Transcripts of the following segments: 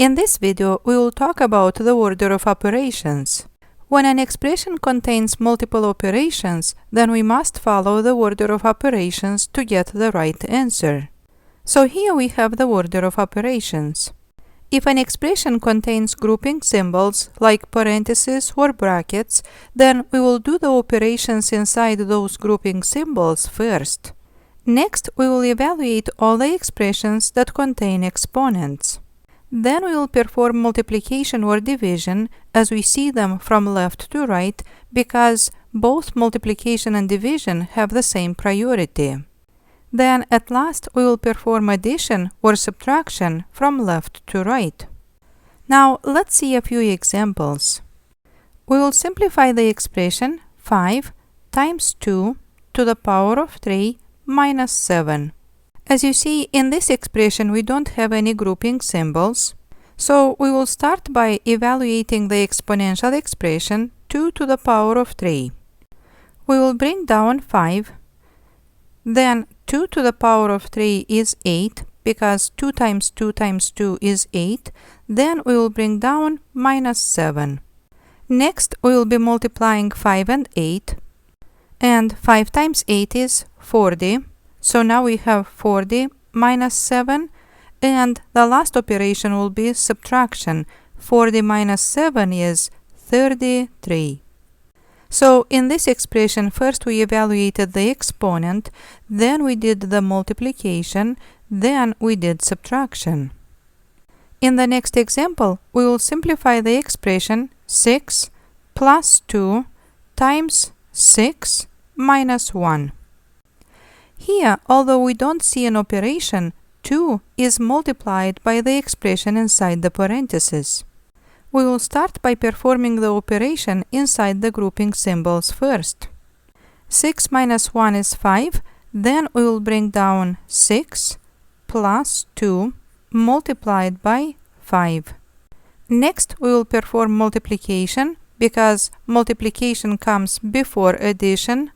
In this video, we will talk about the order of operations. When an expression contains multiple operations, then we must follow the order of operations to get the right answer. So here we have the order of operations. If an expression contains grouping symbols like parentheses or brackets, then we will do the operations inside those grouping symbols first. Next, we will evaluate all the expressions that contain exponents. Then we will perform multiplication or division as we see them from left to right because both multiplication and division have the same priority. Then at last we will perform addition or subtraction from left to right. Now let's see a few examples. We will simplify the expression 5 times 2 to the power of 3 minus 7. As you see, in this expression we don't have any grouping symbols, so we will start by evaluating the exponential expression 2 to the power of 3. We will bring down 5, then 2 to the power of 3 is 8, because 2 times 2 times 2 is 8, then we will bring down minus 7. Next we will be multiplying 5 and 8, and 5 times 8 is 40. So now we have 40 minus 7, and the last operation will be subtraction. 40 minus 7 is 33. So in this expression, first we evaluated the exponent, then we did the multiplication, then we did subtraction. In the next example, we will simplify the expression 6 plus 2 times 6 minus 1. Here, although we don't see an operation, 2 is multiplied by the expression inside the parentheses. We will start by performing the operation inside the grouping symbols first. 6 minus 1 is 5, then we will bring down 6 plus 2 multiplied by 5. Next, we will perform multiplication because multiplication comes before addition.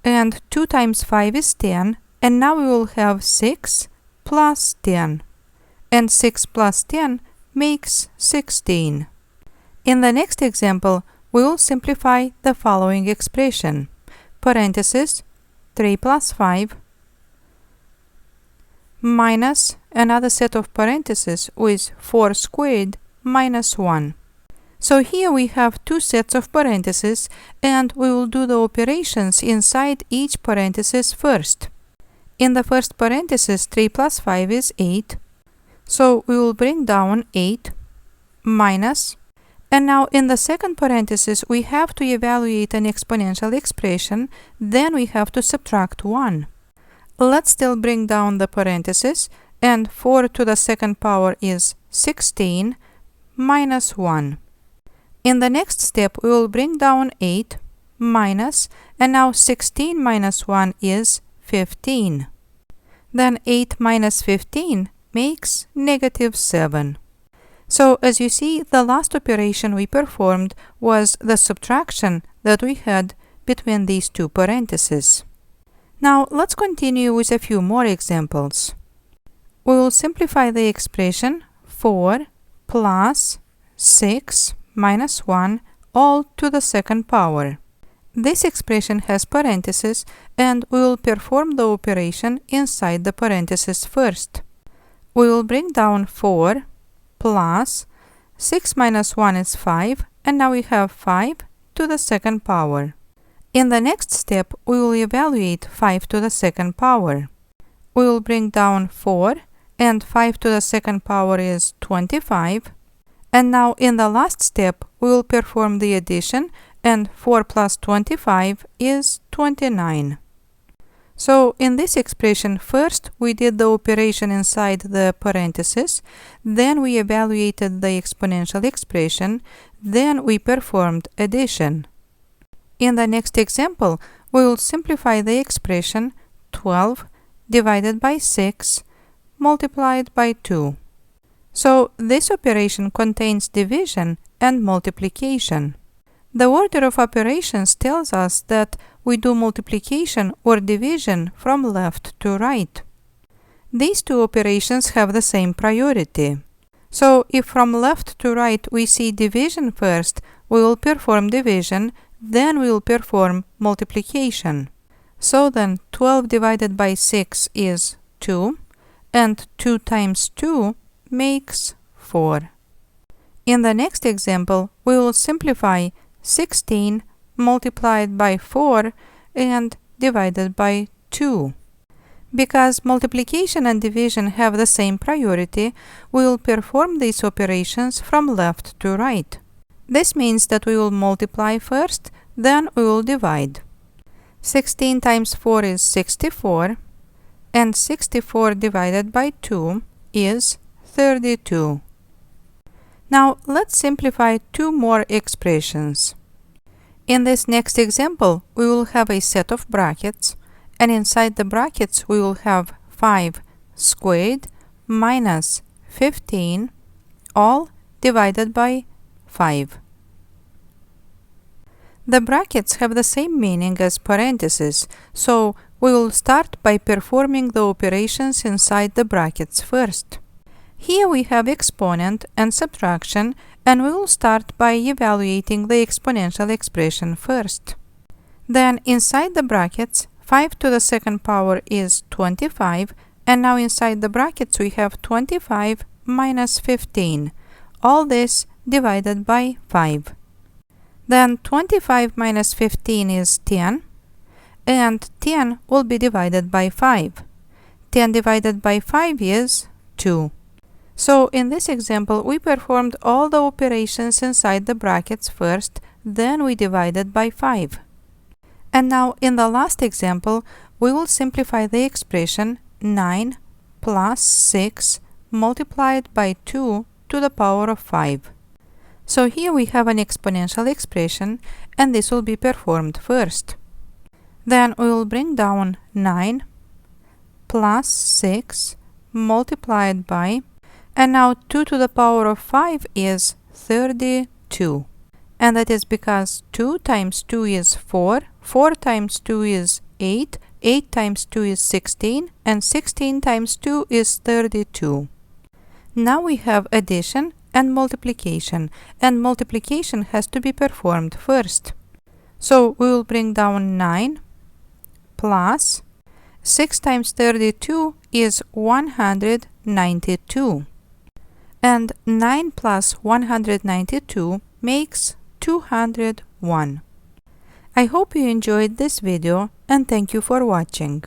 And 2 times 5 is 10, and now we will have 6 plus 10. And 6 plus 10 makes 16. In the next example, we will simplify the following expression. Parentheses 3 plus 5 minus another set of parentheses with 4 squared minus 1. So here we have two sets of parentheses, and we will do the operations inside each parenthesis first. In the first parenthesis, 3 plus 5 is 8. So we will bring down 8 minus. And now in the second parenthesis, we have to evaluate an exponential expression, then we have to subtract 1. Let's still bring down the parenthesis, and 4 to the second power is 16 minus 1. In the next step, we will bring down 8 minus, and now 16 minus 1 is 15. Then 8 minus 15 makes negative 7. So as you see, the last operation we performed was the subtraction that we had between these two parentheses. Now let's continue with a few more examples. We will simplify the expression 4 plus 6 minus 1 all to the second power. This expression has parentheses, and we will perform the operation inside the parentheses first. We will bring down 4 plus 6 minus 1 is 5, and now we have 5 to the second power. In the next step, we will evaluate 5 to the second power. We will bring down 4, and 5 to the second power is 25. And now in the last step, we will perform the addition, and 4 plus 25 is 29. So in this expression, first we did the operation inside the parentheses, then we evaluated the exponential expression, then we performed addition. In the next example, we will simplify the expression 12 divided by 6 multiplied by 2. So this operation contains division and multiplication. The order of operations tells us that we do multiplication or division from left to right. These two operations have the same priority. So if from left to right we see division first, we will perform division, then we will perform multiplication. So then 12 divided by 6 is 2, and 2 times 2 makes 4. In the next example, we will simplify 16 multiplied by 4 and divided by 2. Because multiplication and division have the same priority, we will perform these operations from left to right. This means that we will multiply first, then we will divide. 16 times 4 is 64, and 64 divided by 2 is 32. Now let's simplify two more expressions. In this next example, we will have a set of brackets, and inside the brackets we will have 5 squared minus 15, all divided by 5. The brackets have the same meaning as parentheses, so we will start by performing the operations inside the brackets first. Here we have exponent and subtraction, and we will start by evaluating the exponential expression first. Then inside the brackets, 5 to the second power is 25, and now inside the brackets we have 25 minus 15. All this divided by 5. Then 25 minus 15 is 10, and 10 will be divided by 5. 10 divided by 5 is 2. So in this example, we performed all the operations inside the brackets first, then we divided by 5. And now in the last example, we will simplify the expression 9 plus 6 multiplied by 2 to the power of 5. So here we have an exponential expression, and this will be performed first. Then we will bring down 9 plus 6 multiplied by, and now 2 to the power of 5 is 32. And that is because 2 times 2 is 4, 4 times 2 is 8, 8 times 2 is 16, and 16 times 2 is 32. Now we have addition and multiplication has to be performed first. So we will bring down 9 plus 6 times 32 is 192. And 9 plus 192 makes 201. I hope you enjoyed this video, and thank you for watching.